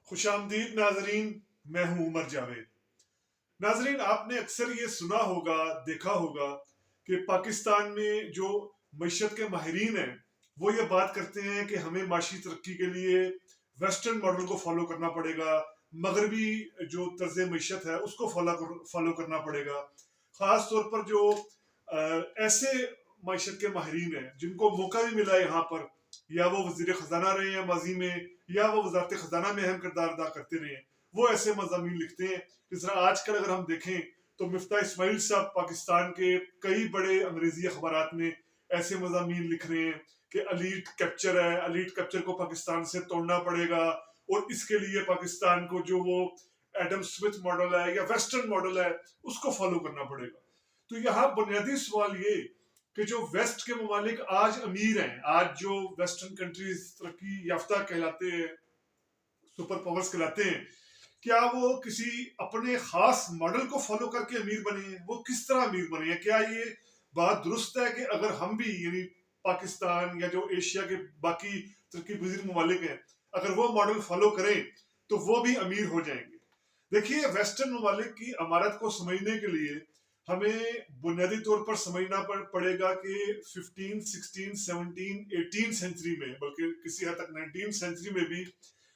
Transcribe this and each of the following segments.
खुशामदीद नाजरीन, मैं हूं उमर जावेद। नाजरीन, आपने अक्सर ये सुना होगा, देखा होगा कि पाकिस्तान में जो मईशत के माहिरीन हैं वो ये बात करते हैं कि हमें माशी तरक्की के लिए वेस्टर्न मॉडल को फॉलो करना पड़ेगा, मगरबी जो तर्ज मईशत है उसको फॉलो करना पड़ेगा। ख़ास तौर पर जो ऐसे मईशत के माहिरीन हैं जिनको मौका भी मिला यहाँ पर, या वो वजीर ख़जाना रहे हैं माजी में, या वो वजारत ख़जाना में अहम किरदार अदा करते रहे हैं, वो ऐसे मज़ामीन लिखते हैं। जिस तरह आजकल अगर हम देखें तो मिफ्ता इस्माइल साहब पाकिस्तान के कई बड़े अंग्रेजी अखबारात में ऐसे मज़ामीन लिख रहे हैं कि अलीट कैप्चर है, अलीट कैप्चर को पाकिस्तान से तोड़ना पड़ेगा, और इसके लिए पाकिस्तान को जो वो एडम स्मिथ मॉडल है या वेस्टर्न मॉडल है उसको फॉलो करना पड़ेगा। तो यहाँ बुनियादी सवाल ये कि जो वेस्ट के ममालिक आज अमीर हैं, आज जो वेस्टर्न कंट्रीज तरक्की याफ्ता कहलाते हैं, सुपर पावर्स कहलाते हैं, क्या वो किसी अपने खास मॉडल को फॉलो करके अमीर बने हैं? वो किस तरह अमीर बने हैं? क्या ये बात दुरुस्त है कि अगर हम भी, यानी पाकिस्तान या जो एशिया के बाकी तरक्की पजीर ममालिक हैं, अगर वो मॉडल फॉलो करें तो वो भी अमीर हो जाएंगे? देखिए, वेस्टर्न ममालिक की अमारत को समझने के लिए हमें बुनियादी तौर पर समझना पड़ेगा कि 15, 16, 17, 18 सेंचुरी में, बल्कि किसी हद तक 19 सेंचुरी में भी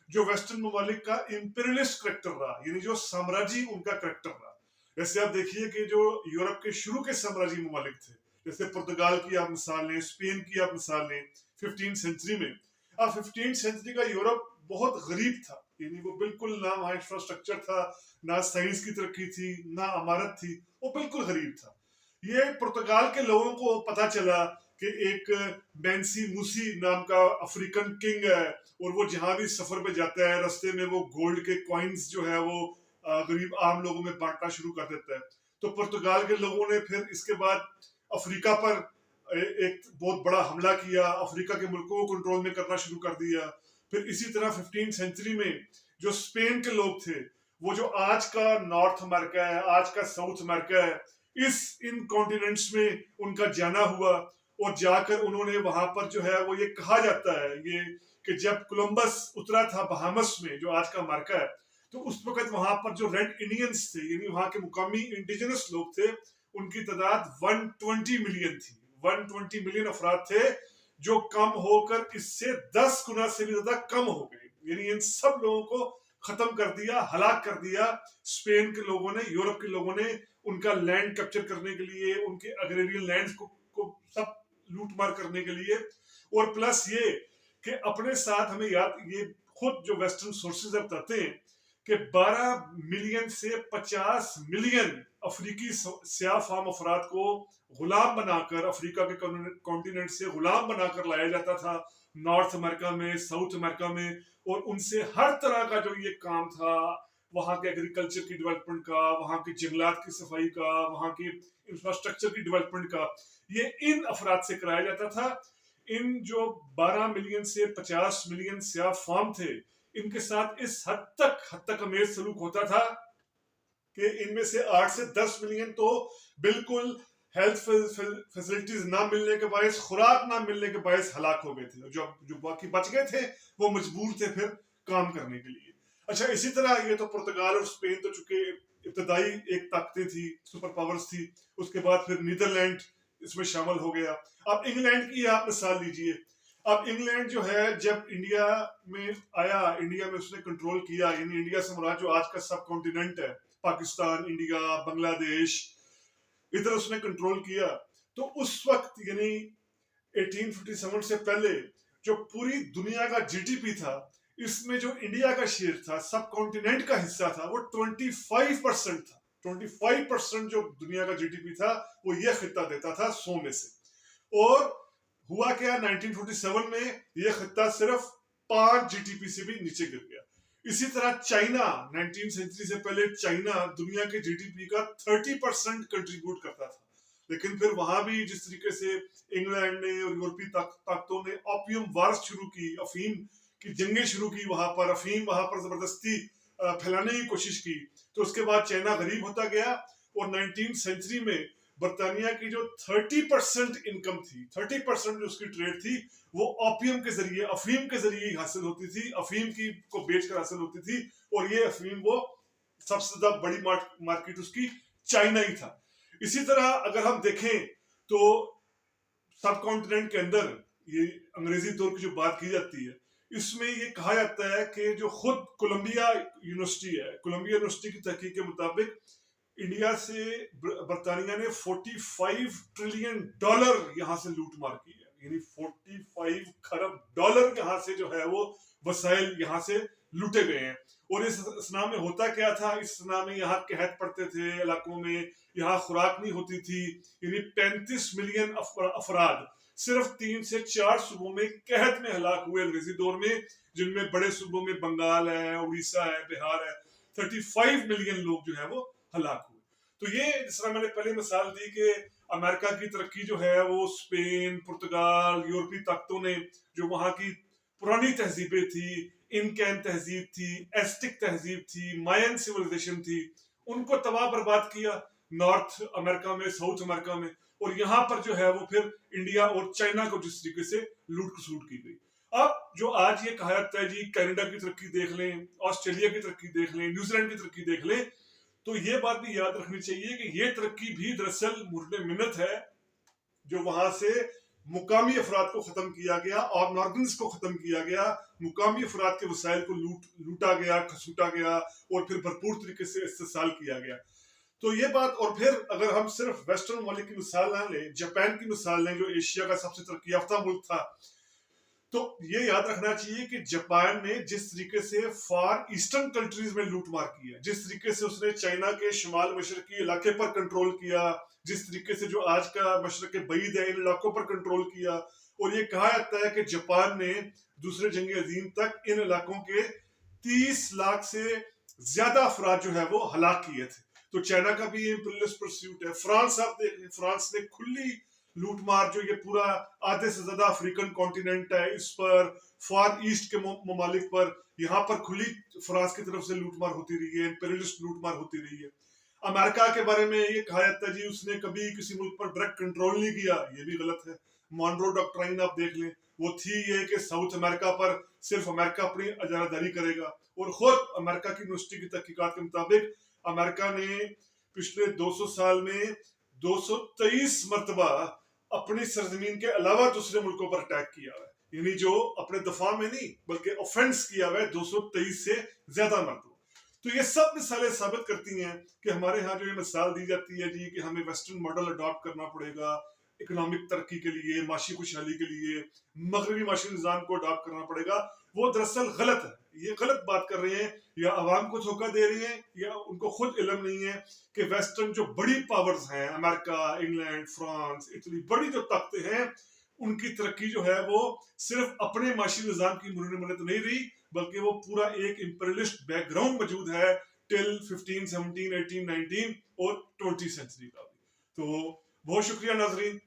जो वेस्टर्न ममालिक का इंपीरियलिस्ट करेक्टर रहा, यानी जो साम्राज्य उनका करेक्टर रहा। जैसे आप देखिए कि जो यूरोप के शुरू के साम्राज्य ममालिक थे, जैसे पुर्तगाल की आप मिसाल लें, स्पेन की आप मिसाल लें, 15 सेंचुरी में। अब 15 सेंचुरी का यूरोप बहुत गरीब था, यानी वो बिल्कुल ना वहाँ इंफ्रास्ट्रक्चर था, ना साइंस की तरक्की थी, ना अमारत थी, वो बिल्कुल गरीब था। ये पुर्तगाल के लोगों को पता चला कि एक बेंसी मूसी नाम का अफ्रीकन किंग है, और वो जहां भी सफर पे जाता है रास्ते में वो गोल्ड के कॉइन्स जो है वो गरीब आम लोगों में बांटना शुरू कर देता है। तो पुर्तगाल के लोगों ने फिर इसके बाद अफ्रीका पर एक बहुत बड़ा हमला किया, अफ्रीका के मुल्कों को कंट्रोल में करना शुरू कर दिया। फिर इसी तरह 15 सेंचुरी में जो स्पेन के लोग थे, वो जो आज का नॉर्थ अमेरिका है, आज का साउथ अमेरिका है, इन कॉन्टिनेंट्स में उनका जाना हुआ, और जाकर उन्होंने वहां पर जो है वो ये कहा जाता है ये कि जब कोलंबस उतरा था बहामस में, जो आज का अमेरिका है, तो उस वक्त वहां पर जो रेड इंडियंस थे, यानी वहां के मुकामी इंडिजिनस लोग थे, उनकी तादाद 120 मिलियन थी। 120 मिलियन अफराद थे, जो कम होकर इससे 10 गुना से भी ज्यादा कम हो गए। यानी इन सब लोगों को खत्म कर दिया, हलाक कर दिया स्पेन के लोगों ने, यूरोप के लोगों ने। उनका लैंड कैप्चर करने के लिए, उनके अग्रेरियन लैंड्स को सब लूट मार करने के लिए, और प्लस ये कि अपने साथ हमें याद, ये खुद जो वेस्टर्न सोर्सेज बताते हैं कि 12 मिलियन से 50 मिलियन अफ्रीकी स्याह फाम अफराद को गुलाम बनाकर अफ्रीका के कॉन्टिनेंट से गुलाम बनाकर लाया जाता था नॉर्थ अमेरिका में, साउथ अमेरिका में, और उनसे हर तरह का जो ये काम था, वहां के एग्रीकल्चर की डेवलपमेंट का, वहां की जंगलात की सफाई का, वहां की इंफ्रास्ट्रक्चर की डेवलपमेंट का, ये इन अफराद से कराया जाता था। इन जो 12 मिलियन से 50 मिलियन स्याह फार्म थे, इनके साथ इस हद तक अमेज सलूक होता था कि इनमें से 8 से 10 मिलियन तो बिल्कुल हेल्थ फैसिलिटीज ना मिलने के बायस, खुराक ना मिलने के बायस हलाक हो गए थे। जो बाकी बच गए थे वो मजबूर थे फिर काम करने के लिए। अच्छा, इसी तरह ये तो पुर्तगाल और स्पेन तो चूंकि इब्तदाई एक ताकतें थी, सुपर पावर्स थी, उसके बाद फिर नीदरलैंड इसमें शामिल हो गया। अब इंग्लैंड की आप मिसाल लीजिए। अब इंग्लैंड जो है जब इंडिया में आया, इंडिया में उसने कंट्रोल किया, यानी इंडिया से मुराद जो आज का सब कॉन्टिनेंट है, पाकिस्तान, इंडिया, बांग्लादेश, इधर उसने कंट्रोल किया। तो उस वक्त यानी 1857 से पहले जो पूरी दुनिया का जीडीपी था, इसमें जो इंडिया का शेयर था, सब कॉन्टिनेंट का हिस्सा था, वो 25% था। 25% जो दुनिया का जीडीपी था वो ये खिता देता था 100 में से। और हुआ क्या, 1947 में ये खिता सिर्फ 5 जीडीपी से भी नीचे गिर गया। इसी तरह चाइना, 19 सेंचुरी से पहले चाइना दुनिया के जीडीपी का 30% कंट्रीब्यूट करता था। लेकिन फिर वहां भी जिस तरीके से इंग्लैंड ने और यूरोपीय ताकतों ने ओपियम वार्स शुरू की, अफीम की जंगें शुरू की, वहां पर अफीम वहां पर जबरदस्ती फैलाने की कोशिश की, तो उसके बाद चाइना गरीब होता गया, और 19 सेंचुरी में बर्तानिया की जो 30% इनकम थी, 30% जो उसकी ट्रेड थी, वो ओपियम के जरिए, अफीम के जरिए हासिल होती थी, अफीम की को बेचकर हासिल होती थी। और ये अफीम वो सबसे ज्यादा बड़ी मार्केट उसकी चाइना ही था। इसी तरह अगर हम देखें तो सब कॉन्टिनेंट के अंदर ये अंग्रेजी दौर की जो बात की जाती है, इसमें ये कहा जाता है कि जो खुद कोलंबिया यूनिवर्सिटी है, कोलंबिया यूनिवर्सिटी की तहकीक के मुताबिक इंडिया से बर्तानिया ने 45 ट्रिलियन डॉलर यहां से लूट मार की है। यानी 45 खरब डॉलर यहां से जो है वो वसाइल यहां से लूटे गए हैं। और इस सना में होता क्या था, इस सना में यहाँ कहत पड़ते थे इलाकों में, यहाँ खुराक नहीं होती थी। यानी 35 मिलियन अफराद सिर्फ 3 से 4 सूबों में कहत में हलाक हुए अंग्रेजी दौर में, जिनमें बड़े सूबों में बंगाल है, उड़ीसा है, बिहार है। 35 मिलियन लोग जो है वो हलाक हुए। तो ये जिस तरह मैंने पहले मिसाल दी कि अमेरिका की तरक्की जो है वो स्पेन, पुर्तगाल, यूरोपीय ताकतों ने जो वहां की पुरानी तहजीबें थी, इनकैन तहजीब थी, एस्टिक तहजीब थी, मायन सिविलाइजेशन थी, उनको तबाह बर्बाद किया नॉर्थ अमेरिका में, साउथ अमेरिका में। और यहाँ पर जो है वो फिर इंडिया और चाइना को जिस तरीके से लूट खसूट की गई। अब जो आज ये कहा जाता है जी कनाडा की तरक्की देख लें, ऑस्ट्रेलिया की तरक्की देख लें, न्यूजीलैंड की तरक्की देख लें, तो ये बात भी याद रखनी चाहिए कि ये तरक्की भी दरअसल मुर्दे मिन्नत है जो वहां से मुकामी अफराद को खत्म किया गया और नॉर्दर्न्स को खत्म किया गया, मुकामी अफराद के वसाइल को लूटा गया, खसूटा गया और फिर भरपूर तरीके से इस्तेसाल किया गया। तो ये बात, और फिर अगर हम सिर्फ वेस्टर्न ममालिक की मिसाल ना लें, जापान की मिसाल लें जो एशिया का सबसे तरक्की याफ्ता मुल्क था, तो ये याद रखना चाहिए कि जापान ने जिस तरीके से फार ईस्टर्न कंट्रीज में लूटमार की है, जिस तरीके से उसने चाइना के शुमाल मशरकी इलाके पर कंट्रोल किया, जिस तरीके से जो आज का मशरक बईद है इन इलाकों पर कंट्रोल किया, और ये कहा जाता है कि जापान ने दूसरे जंग अजीम तक इन इलाकों के 30 लाख से ज्यादा अफराद जो है वो हलाक किए थे। तो चाइना का भी इंपीरियलिस्ट परस्यूट है। फ्रांस आप देख लें, फ्रांस ने खुली लूटमार, जो ये पूरा आधे से ज्यादा अफ्रीकन कॉन्टिनेंट है इस पर, फार ईस्ट के ममालिक पर, यहाँ पर खुली फ्रांस की तरफ से लूटमार होती रही है, इंपीरियलिस्ट लूटमार होती रही है। अमेरिका के बारे में ये कहा जाता है जी उसने कभी किसी मुल्क पर डायरेक्ट कंट्रोल नहीं किया, ये भी गलत है। मॉनरो डॉक्ट्राइन आप देख लें, वो थी ये कि साउथ अमेरिका पर सिर्फ अमेरिका अपनी अजारादारी करेगा। और खुद अमेरिका की यूनिवर्सिटी की तहकीकात के मुताबिक अमेरिका ने पिछले 200 साल में 223 मरतबा अपनी सरजमीन के अलावा दूसरे मुल्कों पर अटैक किया है। यानी जो अपने दफा में नहीं बल्कि ऑफेंस किया हुआ है 223 से ज्यादा मरतबा। तो ये सब मिसालें साबित करती हैं कि हमारे यहाँ जो ये मिसाल दी जाती है जी कि हमें वेस्टर्न मॉडल अडॉप्ट करना पड़ेगा इकोनॉमिक तरक्की के लिए, माशी खुशहाली के लिए, मगरबी माशी निज़ाम को अडॉप्ट करना पड़ेगा, वो दरअसल गलत है। ये गलत बात कर रहे हैं, या अवाम को धोखा दे रही हैं, या उनको खुद इल्म नहीं है कि वेस्टर्न जो बड़ी पावर्स हैं, अमेरिका, इंग्लैंड, फ्रांस, इटली, बड़ी जो ताकतें हैं, उनकी तरक्की जो है वो सिर्फ अपने माशी निज़ाम की मुनत नहीं रही, बल्कि वो पूरा एक इंपीरियलिस्ट बैकग्राउंड मौजूद है टिल 15, 17, 18, 19 और 20 सेंचुरी का भी। तो बहुत शुक्रिया नाजरीन।